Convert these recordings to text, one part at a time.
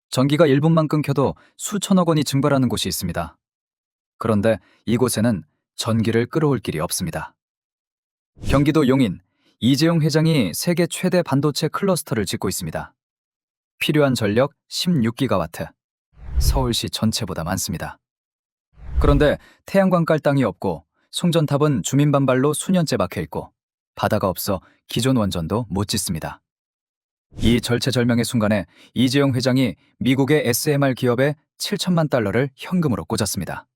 전기가 1분만 끊겨도 수천억 원이 증발하는 곳이 있습니다. 그런데 이곳에는 전기를 끌어올 길이 없습니다. 경기도 용인, 이재용 회장이 세계 최대 반도체 클러스터를 짓고 있습니다. 필요한 전력 16기가와트, 서울시 전체보다 많습니다. 그런데 태양광 깔 땅이 없고 송전탑은 주민 반발로 수년째 막혀있고 바다가 없어 기존 원전도 못 짓습니다. 이 절체절명의 순간에 이재용 회장이 미국의 SMR 기업에 7천만 달러를 현금으로 꽂았습니다.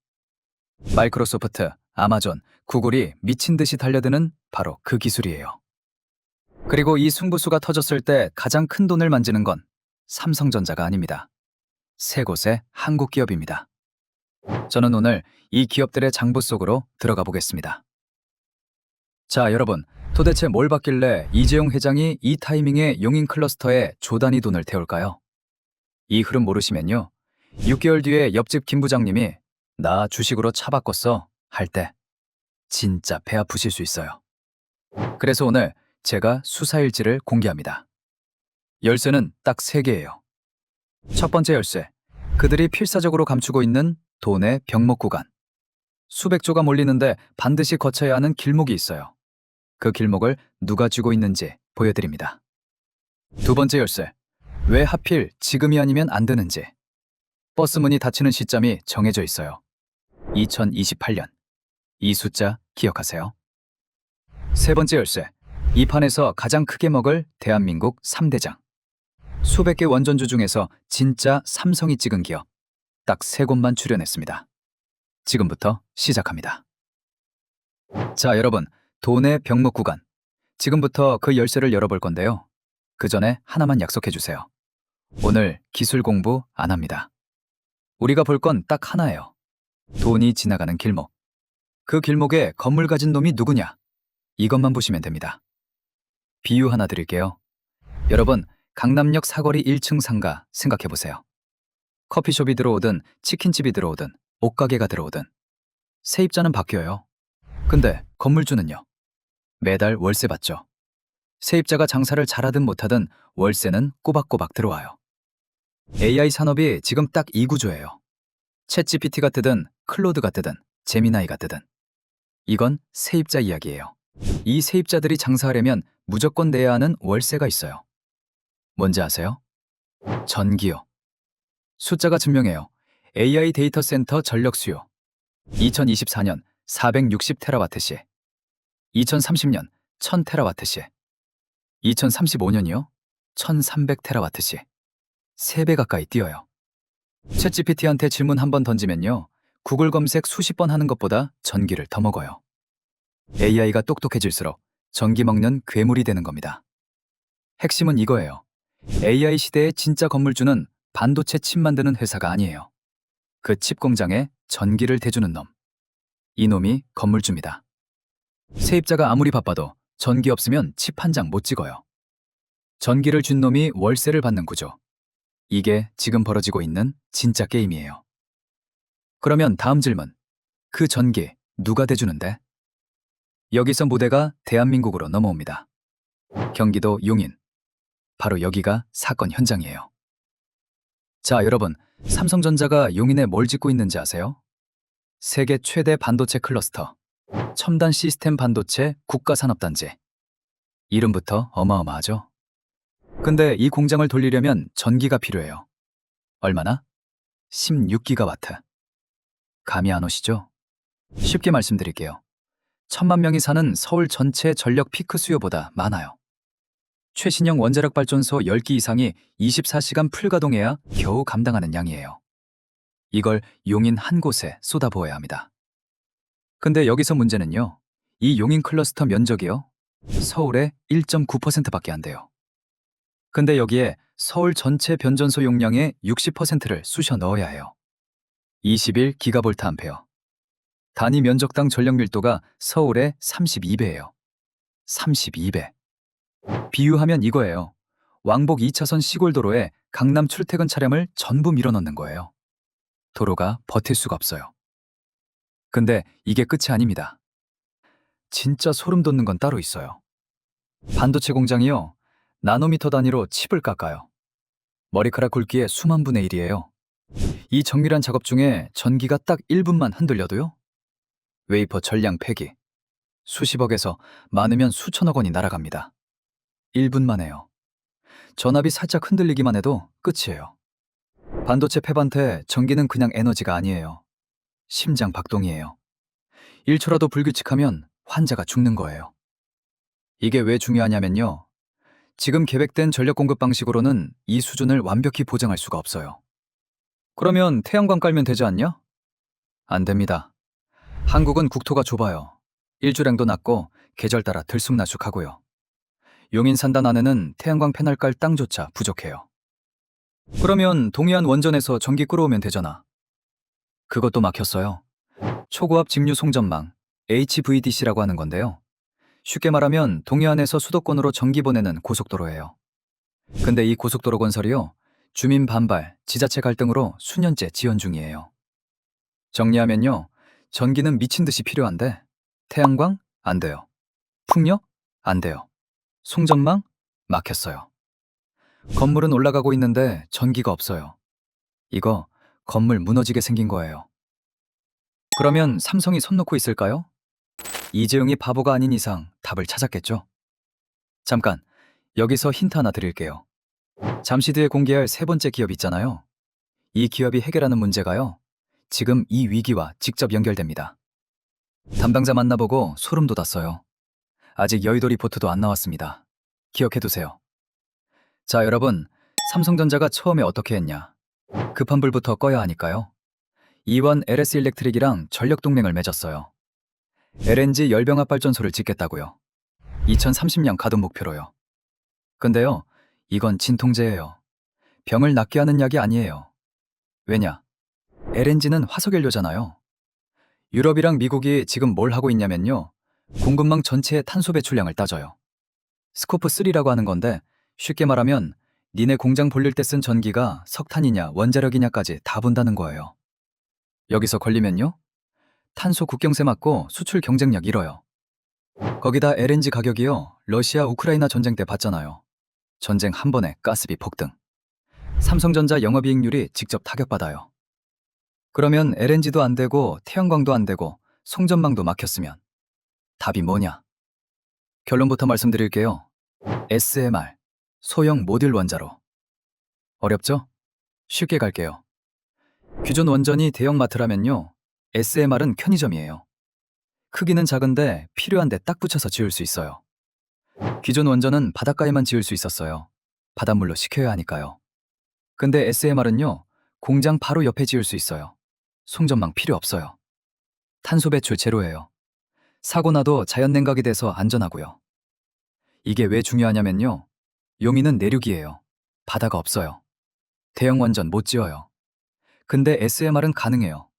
마이크로소프트, 아마존, 구글이 미친 듯이 달려드는 바로 그 기술이에요. 그리고 이 승부수가 터졌을 때 가장 큰 돈을 만지는 건 삼성전자가 아닙니다. 세 곳의 한국 기업입니다. 저는 오늘 이 기업들의 장부 속으로 들어가 보겠습니다. 자, 여러분, 도대체 뭘 받길래 이재용 회장이 이 타이밍에 용인 클러스터에 조단위 돈을 태울까요? 이 흐름 모르시면요, 6개월 뒤에 옆집 김 부장님이 나 주식으로 차 바꿨어 할 때 진짜 배 아프실 수 있어요. 그래서 오늘 제가 수사일지를 공개합니다. 열쇠는 딱 3개예요. 첫 번째 열쇠, 그들이 필사적으로 감추고 있는 돈의 병목 구간. 수백 조가 몰리는데 반드시 거쳐야 하는 길목이 있어요. 그 길목을 누가 쥐고 있는지 보여드립니다. 두 번째 열쇠, 왜 하필 지금이 아니면 안 되는지. 버스 문이 닫히는 시점이 정해져 있어요. 2028년. 이 숫자 기억하세요. 세 번째 열쇠, 이 판에서 가장 크게 먹을 대한민국 3대장. 수백 개 원전주 중에서 진짜 삼성이 찍은 기업. 딱 3곳만 출연했습니다. 지금부터 시작합니다. 자, 여러분, 돈의 병목 구간. 지금부터 그 열쇠를 열어볼 건데요. 그 전에 하나만 약속해 주세요. 오늘 기술 공부 안 합니다. 우리가 볼 건 딱 하나예요. 돈이 지나가는 길목. 그 길목에 건물 가진 놈이 누구냐? 이것만 보시면 됩니다. 비유 하나 드릴게요. 여러분, 강남역 사거리 1층 상가 생각해 보세요. 커피숍이 들어오든 치킨집이 들어오든 옷가게가 들어오든 세입자는 바뀌어요. 근데 건물주는요? 매달 월세 받죠. 세입자가 장사를 잘하든 못하든 월세는 꼬박꼬박 들어와요. AI 산업이 지금 딱 이 구조예요. 챗GPT가 뜨든 클로드가 뜨든 제미나이가 뜨든 이건 세입자 이야기예요. 이 세입자들이 장사하려면 무조건 내야 하는 월세가 있어요. 뭔지 아세요? 전기요. 숫자가 증명해요. AI 데이터 센터 전력 수요. 2024년 460테라와트시, 2030년 1000테라와트시, 2035년이요? 1300테라와트시. 3배 가까이 뛰어요. 챗GPT한테 질문 한 번 던지면요, 구글 검색 수십 번 하는 것보다 전기를 더 먹어요. AI가 똑똑해질수록 전기 먹는 괴물이 되는 겁니다. 핵심은 이거예요. AI 시대의 진짜 건물주는 반도체 칩 만드는 회사가 아니에요. 그 칩 공장에 전기를 대주는 놈. 이 놈이 건물주입니다. 세입자가 아무리 바빠도 전기 없으면 칩 한 장 못 찍어요. 전기를 준 놈이 월세를 받는 구조. 이게 지금 벌어지고 있는 진짜 게임이에요. 그러면 다음 질문. 그 전기 누가 대주는데? 여기서 무대가 대한민국으로 넘어옵니다. 경기도 용인. 바로 여기가 사건 현장이에요. 자, 여러분, 삼성전자가 용인에 뭘 짓고 있는지 아세요? 세계 최대 반도체 클러스터, 첨단 시스템 반도체 국가산업단지. 이름부터 어마어마하죠? 근데 이 공장을 돌리려면 전기가 필요해요. 얼마나? 16기가와트. 감이 안 오시죠? 쉽게 말씀드릴게요. 1000만 명이 사는 서울 전체 전력 피크 수요보다 많아요. 최신형 원자력 발전소 10기 이상이 24시간 풀가동해야 겨우 감당하는 양이에요. 이걸 용인 한 곳에 쏟아부어야 합니다. 근데 여기서 문제는요, 이 용인 클러스터 면적이요, 서울의 1.9%밖에 안 돼요. 근데 여기에 서울 전체 변전소 용량의 60%를 쑤셔 넣어야 해요. 21기가볼트 암페어. 단위 면적당 전력 밀도가 서울의 32배예요. 32배. 비유하면 이거예요. 왕복 2차선 시골도로에 강남 출퇴근 차량을 전부 밀어넣는 거예요. 도로가 버틸 수가 없어요. 근데 이게 끝이 아닙니다. 진짜 소름 돋는 건 따로 있어요. 반도체 공장이요, 나노미터 단위로 칩을 깎아요. 머리카락 굵기의 수만 분의 1이에요. 이 정밀한 작업 중에 전기가 딱 1분만 흔들려도요? 웨이퍼 전량 폐기. 수십억에서 많으면 수천억 원이 날아갑니다. 1분 만에요. 전압이 살짝 흔들리기만 해도 끝이에요. 반도체 폐반태 전기는 그냥 에너지가 아니에요. 심장 박동이에요. 1초라도 불규칙하면 환자가 죽는 거예요. 이게 왜 중요하냐면요. 지금 계획된 전력 공급 방식으로는 이 수준을 완벽히 보장할 수가 없어요. 그러면 태양광 깔면 되지 않냐? 안 됩니다. 한국은 국토가 좁아요. 일조량도 낮고 계절 따라 들쑥날쑥하고요. 용인 산단 안에는 태양광 패널 깔 땅조차 부족해요. 그러면 동해안 원전에서 전기 끌어오면 되잖아. 그것도 막혔어요. 초고압 직류 송전망, HVDC라고 하는 건데요. 쉽게 말하면 동해안에서 수도권으로 전기 보내는 고속도로예요. 근데 이 고속도로 건설이요, 주민 반발, 지자체 갈등으로 수년째 지연 중이에요. 정리하면요, 전기는 미친 듯이 필요한데 태양광? 안 돼요. 풍력? 안 돼요. 송전망? 막혔어요. 건물은 올라가고 있는데 전기가 없어요. 이거 건물 무너지게 생긴 거예요. 그러면 삼성이 손 놓고 있을까요? 이재용이 바보가 아닌 이상 답을 찾았겠죠? 잠깐, 여기서 힌트 하나 드릴게요. 잠시 뒤에 공개할 세 번째 기업 있잖아요. 이 기업이 해결하는 문제가요, 지금 이 위기와 직접 연결됩니다. 담당자 만나보고 소름 돋았어요. 아직 여의도 리포트도 안 나왔습니다. 기억해두세요. 자, 여러분, 삼성전자가 처음에 어떻게 했냐? 급한 불부터 꺼야 하니까요. 이완 LS 일렉트릭이랑 전력 동맹을 맺었어요. LNG 열병합 발전소를 짓겠다고요. 2030년 가동 목표로요. 근데요, 이건 진통제예요. 병을 낫게 하는 약이 아니에요. 왜냐? LNG는 화석연료잖아요. 유럽이랑 미국이 지금 뭘 하고 있냐면요, 공급망 전체의 탄소 배출량을 따져요. 스코프 3라고 하는 건데, 쉽게 말하면 니네 공장 돌릴 때 쓴 전기가 석탄이냐 원자력이냐까지 다 본다는 거예요. 여기서 걸리면요, 탄소 국경세 맞고 수출 경쟁력 잃어요. 거기다 LNG 가격이요, 러시아 우크라이나 전쟁 때 봤잖아요. 전쟁 한 번에 가스비 폭등. 삼성전자 영업이익률이 직접 타격받아요. 그러면 LNG도 안 되고 태양광도 안 되고 송전망도 막혔으면 답이 뭐냐? 결론부터 말씀드릴게요. SMR, 소형 모듈 원자로. 어렵죠? 쉽게 갈게요. 기존 원전이 대형마트라면요, SMR은 편의점이에요. 크기는 작은데 필요한데 딱 붙여서 지을 수 있어요. 기존 원전은 바닷가에만 지을 수 있었어요. 바닷물로 식혀야 하니까요. 근데 SMR은요, 공장 바로 옆에 지을 수 있어요. 송전망 필요 없어요. 탄소 배출 제로예요. 사고 나도 자연 냉각이 돼서 안전하고요. 이게 왜 중요하냐면요, 용인은 내륙이에요. 바다가 없어요. 대형 원전 못 지어요. 근데 SMR은 가능해요.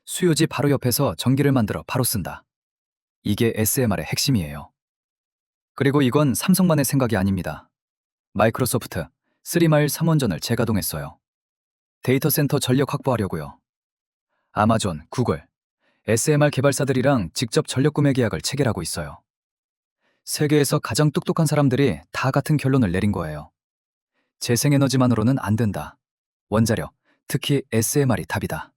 수요지 바로 옆에서 전기를 만들어 바로 쓴다. 이게 SMR의 핵심이에요. 그리고 이건 삼성만의 생각이 아닙니다. 마이크로소프트 3마일 3원전을 재가동했어요. 데이터 센터 전력 확보하려고요. 아마존, 구글, SMR 개발사들이랑 직접 전력 구매 계약을 체결하고 있어요. 세계에서 가장 똑똑한 사람들이 다 같은 결론을 내린 거예요. 재생에너지만으로는 안 된다. 원자력, 특히 SMR이 답이다.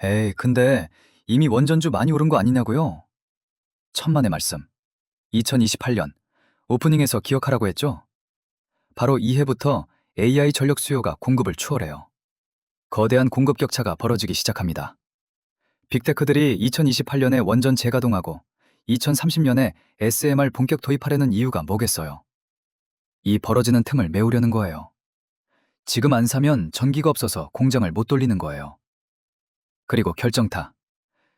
에이, 근데 이미 원전주 많이 오른 거 아니냐고요? 천만의 말씀. 2028년 오프닝에서 기억하라고 했죠? 바로 이해부터 AI 전력 수요가 공급을 추월해요. 거대한 공급 격차가 벌어지기 시작합니다. 빅테크들이 2028년에 원전 재가동하고 2030년에 SMR 본격 도입하려는 이유가 뭐겠어요? 이 벌어지는 틈을 메우려는 거예요. 지금 안 사면 전기가 없어서 공장을 못 돌리는 거예요. 그리고 결정타.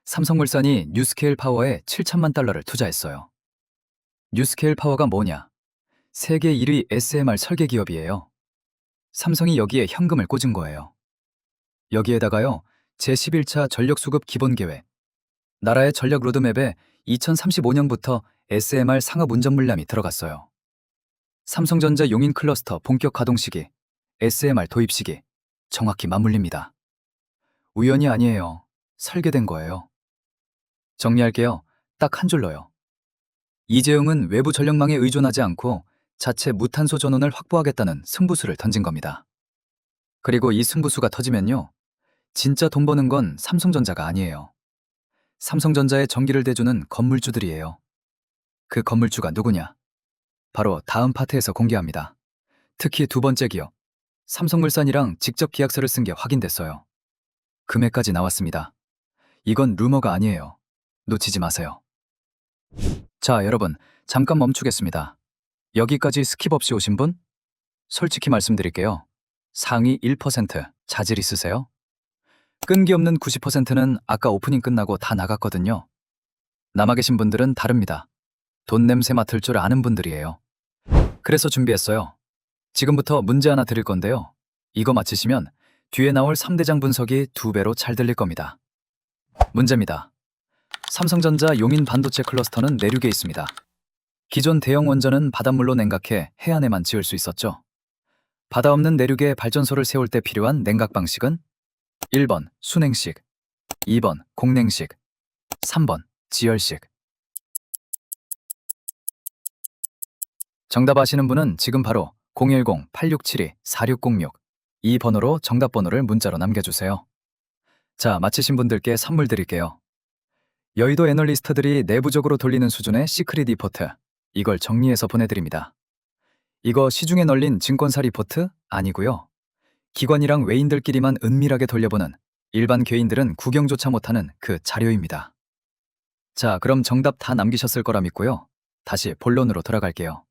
삼성물산이 뉴스케일 파워에 7천만 달러를 투자했어요. 뉴스케일 파워가 뭐냐? 세계 1위 SMR 설계 기업이에요. 삼성이 여기에 현금을 꽂은 거예요. 여기에다가요, 제11차 전력수급 기본계획, 나라의 전력 로드맵에 2035년부터 SMR 상업 운전 물량이 들어갔어요. 삼성전자 용인 클러스터 본격 가동 시기, SMR 도입 시기, 정확히 맞물립니다. 우연이 아니에요. 설계된 거예요. 정리할게요. 딱 한 줄로요. 이재용은 외부 전력망에 의존하지 않고 자체 무탄소 전원을 확보하겠다는 승부수를 던진 겁니다. 그리고 이 승부수가 터지면요. 진짜 돈 버는 건 삼성전자가 아니에요. 삼성전자에 전기를 대주는 건물주들이에요. 그 건물주가 누구냐? 바로 다음 파트에서 공개합니다. 특히 두 번째 기업, 삼성물산이랑 직접 계약서를 쓴 게 확인됐어요. 금액까지 나왔습니다. 이건 루머가 아니에요. 놓치지 마세요. 자, 여러분, 잠깐 멈추겠습니다. 여기까지 스킵 없이 오신 분? 솔직히 말씀드릴게요. 상위 1% 자질 있으세요? 끈기 없는 90%는 아까 오프닝 끝나고 다 나갔거든요. 남아 계신 분들은 다릅니다. 돈 냄새 맡을 줄 아는 분들이에요. 그래서 준비했어요. 지금부터 문제 하나 드릴 건데요. 이거 맞히시면 뒤에 나올 3대장 분석이 2배로 잘 들릴 겁니다. 문제입니다. 삼성전자 용인 반도체 클러스터는 내륙에 있습니다. 기존 대형 원전은 바닷물로 냉각해 해안에만 지을 수 있었죠. 바다 없는 내륙에 발전소를 세울 때 필요한 냉각 방식은 1번 순행식, 2번 공냉식, 3번 지열식. 정답 아시는 분은 지금 바로 010-8672-4606 이 번호로 정답 번호를 문자로 남겨주세요. 자, 맞히신 분들께 선물 드릴게요. 여의도 애널리스트들이 내부적으로 돌리는 수준의 시크릿 리포트, 이걸 정리해서 보내드립니다. 이거 시중에 널린 증권사 리포트 아니고요. 기관이랑 외인들끼리만 은밀하게 돌려보는 일반 개인들은 구경조차 못하는 그 자료입니다. 자, 그럼 정답 다 남기셨을 거라 믿고요. 다시 본론으로 돌아갈게요.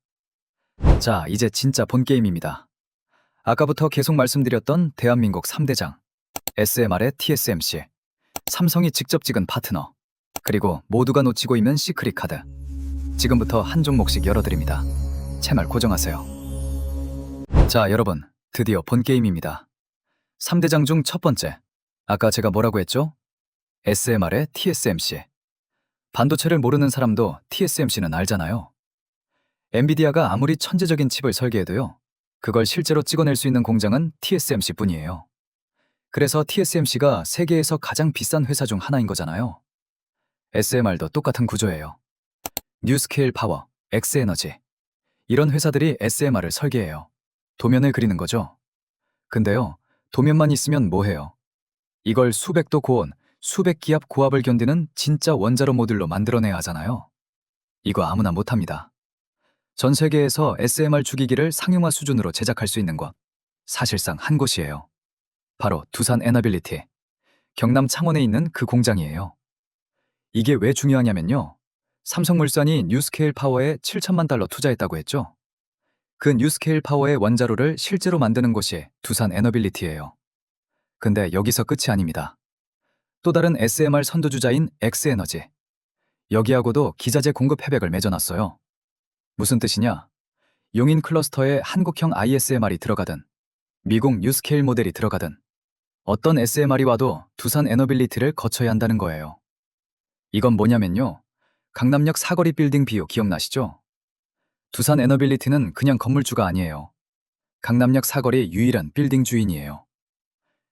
자, 이제 진짜 본 게임입니다. 아까부터 계속 말씀드렸던 대한민국 3대장, SMR의 TSMC, 삼성이 직접 찍은 파트너, 그리고 모두가 놓치고 있는 시크릿 카드. 지금부터 한 종목씩 열어드립니다. 채널 고정하세요. 자, 여러분, 드디어 본 게임입니다. 3대장 중 첫 번째, 아까 제가 뭐라고 했죠? SMR의 TSMC. 반도체를 모르는 사람도 TSMC는 알잖아요. 엔비디아가 아무리 천재적인 칩을 설계해도요, 그걸 실제로 찍어낼 수 있는 공장은 TSMC 뿐이에요. 그래서 TSMC가 세계에서 가장 비싼 회사 중 하나인 거잖아요. SMR도 똑같은 구조예요. 뉴스케일 파워, 엑스에너지. 이런 회사들이 SMR을 설계해요. 도면을 그리는 거죠. 근데요, 도면만 있으면 뭐해요? 이걸 수백 도 고온, 수백 기압 고압을 견디는 진짜 원자로 모듈로 만들어내야 하잖아요. 이거 아무나 못합니다. 전 세계에서 SMR 주기기를 상용화 수준으로 제작할 수 있는 곳, 사실상 한 곳이에요. 바로 두산 에너빌리티, 경남 창원에 있는 그 공장이에요. 이게 왜 중요하냐면요. 삼성물산이 뉴스케일 파워에 7천만 달러 투자했다고 했죠. 그 뉴스케일 파워의 원자로를 실제로 만드는 곳이 두산 에너빌리티예요. 근데 여기서 끝이 아닙니다. 또 다른 SMR 선두주자인 엑스에너지. 여기하고도 기자재 공급 협약을 맺어놨어요. 무슨 뜻이냐? 용인 클러스터에 한국형 ISMR이 들어가든 미국 뉴스케일 모델이 들어가든 어떤 SMR이 와도 두산 에너빌리티를 거쳐야 한다는 거예요. 이건 뭐냐면요. 강남역 사거리 빌딩 비유 기억나시죠? 두산 에너빌리티는 그냥 건물주가 아니에요. 강남역 사거리 유일한 빌딩 주인이에요.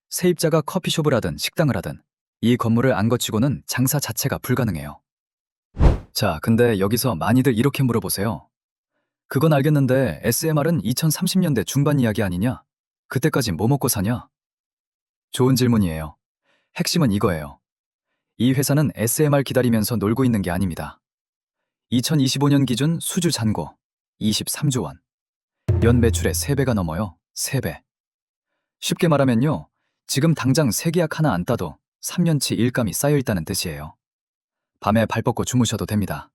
세입자가 커피숍을 하든 식당을 하든 이 건물을 안 거치고는 장사 자체가 불가능해요. 자, 근데 여기서 많이들 이렇게 물어보세요. 그건 알겠는데 SMR은 2030년대 중반 이야기 아니냐? 그때까지 뭐 먹고 사냐? 좋은 질문이에요. 핵심은 이거예요. 이 회사는 SMR 기다리면서 놀고 있는 게 아닙니다. 2025년 기준 수주 잔고 23조 원. 연 매출의 3배가 넘어요. 3배. 쉽게 말하면요. 지금 당장 새 계약 하나 안 따도 3년치 일감이 쌓여 있다는 뜻이에요. 밤에 발 뻗고 주무셔도 됩니다.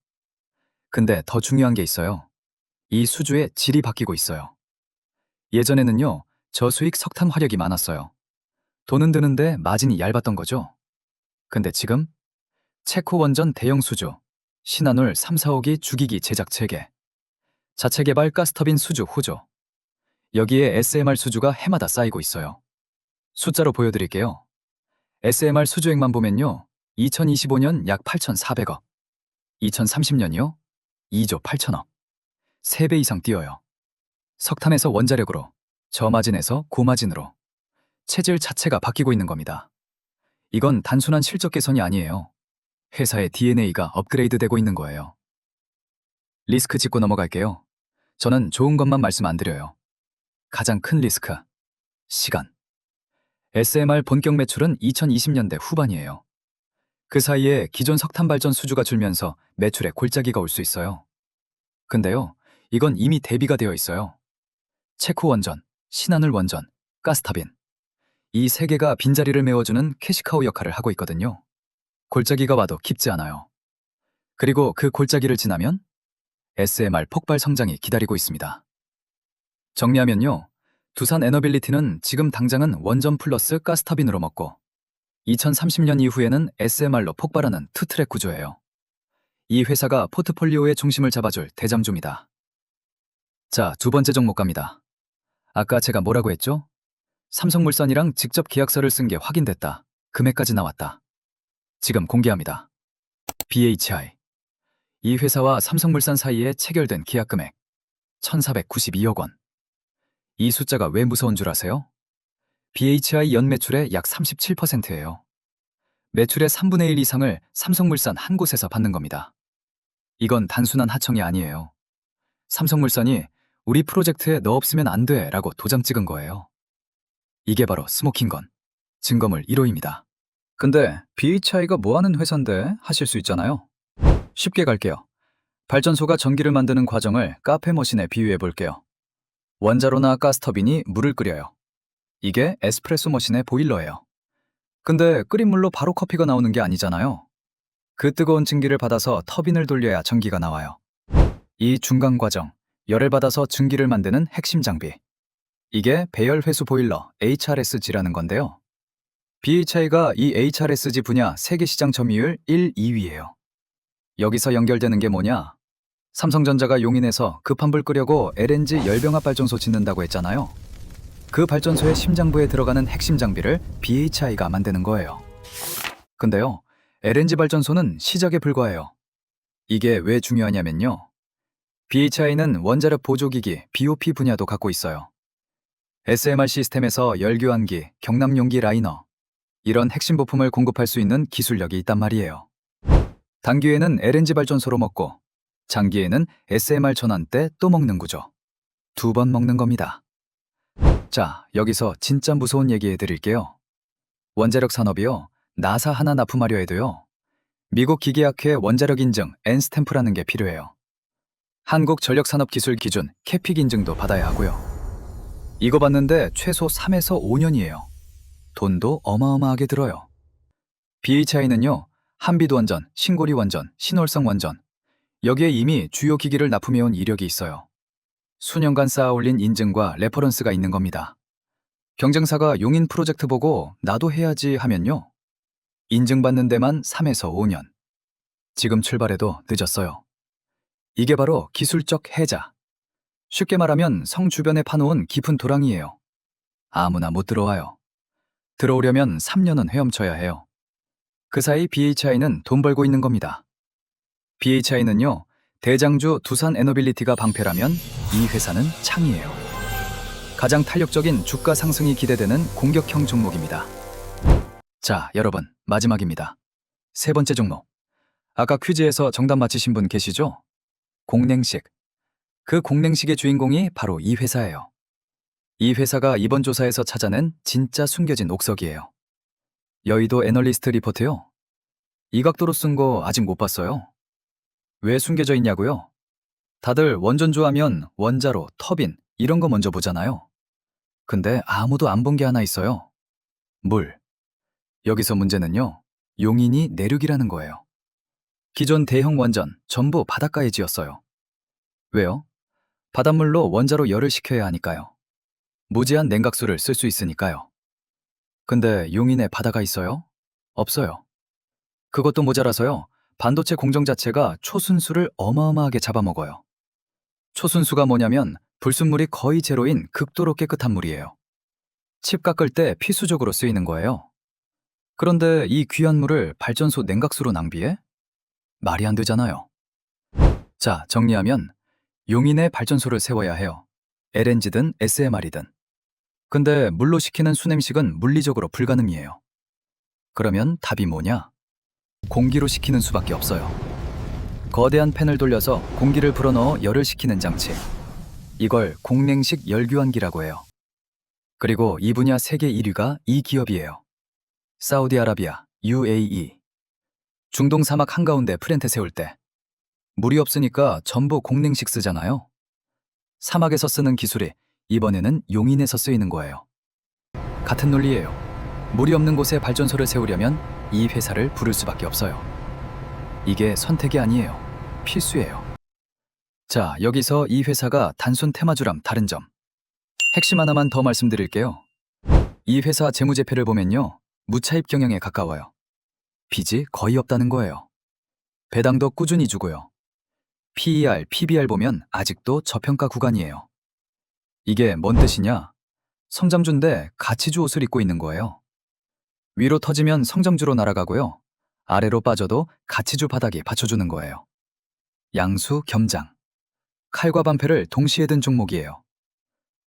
근데 더 중요한 게 있어요. 이 수주의 질이 바뀌고 있어요. 예전에는요, 저수익 석탄 화력이 많았어요. 돈은 드는데 마진이 얇았던 거죠. 근데 지금 체코 원전 대형 수주, 신한울 3, 4호기 주기기 제작 체계, 자체 개발 가스터빈 수주 호조. 여기에 SMR 수주가 해마다 쌓이고 있어요. 숫자로 보여드릴게요. SMR 수주액만 보면요, 2025년 약 8,400억, 2030년이요, 2조 8천억. 3배 이상 뛰어요. 석탄에서 원자력으로, 저마진에서 고마진으로 체질 자체가 바뀌고 있는 겁니다. 이건 단순한 실적 개선이 아니에요. 회사의 DNA가 업그레이드 되고 있는 거예요. 리스크 짚고 넘어갈게요. 저는 좋은 것만 말씀 안 드려요. 가장 큰 리스크, 시간. SMR 본격 매출은 2020년대 후반이에요. 그 사이에 기존 석탄 발전 수주가 줄면서 매출에 골짜기가 올 수 있어요. 근데요, 이건 이미 대비가 되어 있어요. 체코 원전, 신한울 원전, 가스터빈. 이 세 개가 빈자리를 메워주는 캐시카우 역할을 하고 있거든요. 골짜기가 와도 깊지 않아요. 그리고 그 골짜기를 지나면 SMR 폭발 성장이 기다리고 있습니다. 정리하면요, 두산 에너빌리티는 지금 당장은 원전 플러스 가스터빈으로 먹고 2030년 이후에는 SMR로 폭발하는 투트랙 구조예요. 이 회사가 포트폴리오의 중심을 잡아줄 대장주입니다. 자, 두 번째 종목 갑니다. 아까 제가 뭐라고 했죠? 삼성물산이랑 직접 계약서를 쓴 게 확인됐다. 금액까지 나왔다. 지금 공개합니다. BHI. 이 회사와 삼성물산 사이에 체결된 계약 금액 1,492억 원. 이 숫자가 왜 무서운 줄 아세요? BHI 연매출의 약 37%예요. 매출의 3분의 1 이상을 삼성물산 한 곳에서 받는 겁니다. 이건 단순한 하청이 아니에요. 삼성물산이 우리 프로젝트에 너 없으면 안 돼 라고 도장 찍은 거예요. 이게 바로 스모킹건, 증거물 1호입니다. 근데 BHI가 뭐 하는 회사인데 하실 수 있잖아요. 쉽게 갈게요. 발전소가 전기를 만드는 과정을 카페 머신에 비유해 볼게요. 원자로나 가스터빈이 물을 끓여요. 이게 에스프레소 머신의 보일러예요. 근데 끓인 물로 바로 커피가 나오는 게 아니잖아요. 그 뜨거운 증기를 받아서 터빈을 돌려야 전기가 나와요. 이 중간 과정, 열을 받아서 증기를 만드는 핵심 장비. 이게 배열 회수 보일러 HRSG라는 건데요. BHI가 이 HRSG 분야 세계 시장 점유율 1, 2위예요. 여기서 연결되는 게 뭐냐? 삼성전자가 용인에서 급한 불 끄려고 LNG 열병합 발전소 짓는다고 했잖아요. 그 발전소의 심장부에 들어가는 핵심 장비를 BHI가 만드는 거예요. 근데요, LNG 발전소는 시작에 불과해요. 이게 왜 중요하냐면요. BHI는 원자력 보조기기 BOP 분야도 갖고 있어요. SMR 시스템에서 열교환기, 경납용기 라이너, 이런 핵심 부품을 공급할 수 있는 기술력이 있단 말이에요. 단기에는 LNG 발전소로 먹고 장기에는 SMR 전환 때 또 먹는 구조. 2번 먹는 겁니다. 자, 여기서 진짜 무서운 얘기 해드릴게요. 원자력 산업이요, 나사 하나 납품하려 해도요, 미국 기계학회 원자력 인증 N스탬프라는 게 필요해요. 한국전력산업기술 기준 캐픽 인증도 받아야 하고요. 이거 받는데 최소 3에서 5년이에요. 돈도 어마어마하게 들어요. BHI는요, 한비도 원전, 신고리 원전, 신월성 원전, 여기에 이미 주요 기기를 납품해온 이력이 있어요. 수년간 쌓아올린 인증과 레퍼런스가 있는 겁니다. 경쟁사가 용인 프로젝트 보고 나도 해야지 하면요, 인증받는 데만 3에서 5년. 지금 출발해도 늦었어요. 이게 바로 기술적 해자. 쉽게 말하면 성 주변에 파놓은 깊은 도랑이에요. 아무나 못 들어와요. 들어오려면 3년은 헤엄쳐야 해요. 그 사이 BHI는 돈 벌고 있는 겁니다. BHI는요, 대장주 두산 에너빌리티가 방패라면 이 회사는 창이에요. 가장 탄력적인 주가 상승이 기대되는 공격형 종목입니다. 자, 여러분, 마지막입니다. 세 번째 종목. 아까 퀴즈에서 정답 맞히신 분 계시죠? 공냉식. 그 공냉식의 주인공이 바로 이 회사예요. 이 회사가 이번 조사에서 찾아낸 진짜 숨겨진 옥석이에요. 여의도 애널리스트 리포트요. 이 각도로 쓴 거 아직 못 봤어요. 왜 숨겨져 있냐고요? 다들 원전 좋아하면 원자로, 터빈 이런 거 먼저 보잖아요. 근데 아무도 안 본 게 하나 있어요. 물. 여기서 문제는요, 용인이 내륙이라는 거예요. 기존 대형 원전 전부 바닷가에 지었어요. 왜요? 바닷물로 원자로 열을 식혀야 하니까요. 무제한 냉각수를 쓸 수 있으니까요. 근데 용인에 바다가 있어요? 없어요. 그것도 모자라서요, 반도체 공정 자체가 초순수를 어마어마하게 잡아먹어요. 초순수가 뭐냐면 불순물이 거의 제로인 극도로 깨끗한 물이에요. 칩 깎을 때 필수적으로 쓰이는 거예요. 그런데 이 귀한 물을 발전소 냉각수로 낭비해? 말이 안 되잖아요. 자, 정리하면 용인에 발전소를 세워야 해요. LNG든 SMR이든. 근데 물로 식히는 수냉식은 물리적으로 불가능이에요. 그러면 답이 뭐냐? 공기로 식히는 수밖에 없어요. 거대한 팬을 돌려서 공기를 불어넣어 열을 식히는 장치. 이걸 공냉식 열교환기라고 해요. 그리고 이 분야 세계 1위가 이 기업이에요. 사우디아라비아, UAE. 중동 사막 한가운데 프렌테 세울 때 물이 없으니까 전부 공냉식 쓰잖아요. 사막에서 쓰는 기술이 이번에는 용인에서 쓰이는 거예요. 같은 논리예요. 물이 없는 곳에 발전소를 세우려면 이 회사를 부를 수밖에 없어요. 이게 선택이 아니에요. 필수예요. 자, 여기서 이 회사가 단순 테마주랑 다른 점. 핵심 하나만 더 말씀드릴게요. 이 회사 재무제표를 보면요. 무차입 경영에 가까워요. 빚이 거의 없다는 거예요. 배당도 꾸준히 주고요. PER, PBR 보면 아직도 저평가 구간이에요. 이게 뭔 뜻이냐? 성장주인데 가치주 옷을 입고 있는 거예요. 위로 터지면 성장주로 날아가고요. 아래로 빠져도 가치주 바닥이 받쳐주는 거예요. 양수, 겸장. 칼과 방패를 동시에 든 종목이에요.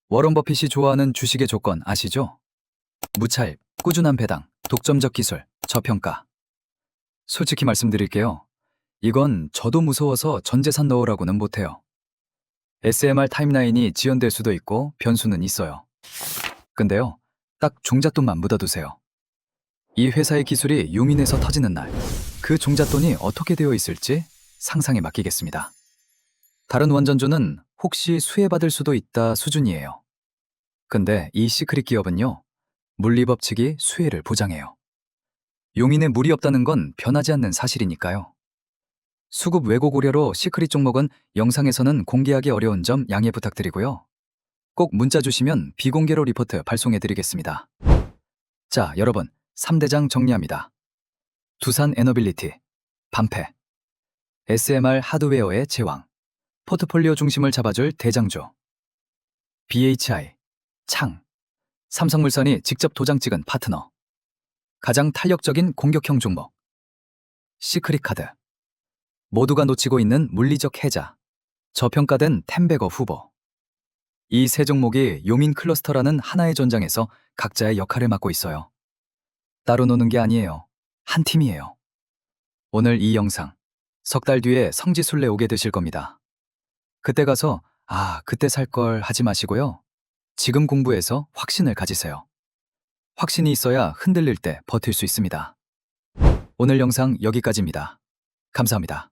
워런 버핏이 좋아하는 주식의 조건 아시죠? 무차입, 꾸준한 배당, 독점적 기술, 저평가. 솔직히 말씀드릴게요. 이건 저도 무서워서 전 재산 넣으라고는 못해요. SMR 타임라인이 지연될 수도 있고 변수는 있어요. 근데요, 딱 종잣돈만 묻어두세요. 이 회사의 기술이 용인에서 터지는 날, 그 종잣돈이 어떻게 되어 있을지 상상에 맡기겠습니다. 다른 원전주는 혹시 수혜받을 수도 있다 수준이에요. 근데 이 시크릿 기업은요, 물리법칙이 수혜를 보장해요. 용인에 물이 없다는 건 변하지 않는 사실이니까요. 수급 왜곡 우려로 시크릿 종목은 영상에서는 공개하기 어려운 점 양해 부탁드리고요. 꼭 문자 주시면 비공개로 리포트 발송해드리겠습니다. 자, 여러분, 3대장 정리합니다. 두산 에너빌리티, 반패, SMR 하드웨어의 제왕, 포트폴리오 중심을 잡아줄 대장주, BHI, 창, 삼성물산이 직접 도장 찍은 파트너, 가장 탄력적인 공격형 종목, 시크릿 카드, 모두가 놓치고 있는 물리적 해자, 저평가된 템베거 후보. 이 세 종목이 용인 클러스터라는 하나의 전장에서 각자의 역할을 맡고 있어요. 따로 노는 게 아니에요. 한 팀이에요. 오늘 이 영상, 석 달 뒤에 성지순례 오게 되실 겁니다. 그때 가서 그때 살 걸 하지 마시고요. 지금 공부해서 확신을 가지세요. 확신이 있어야 흔들릴 때 버틸 수 있습니다. 오늘 영상 여기까지입니다. 감사합니다.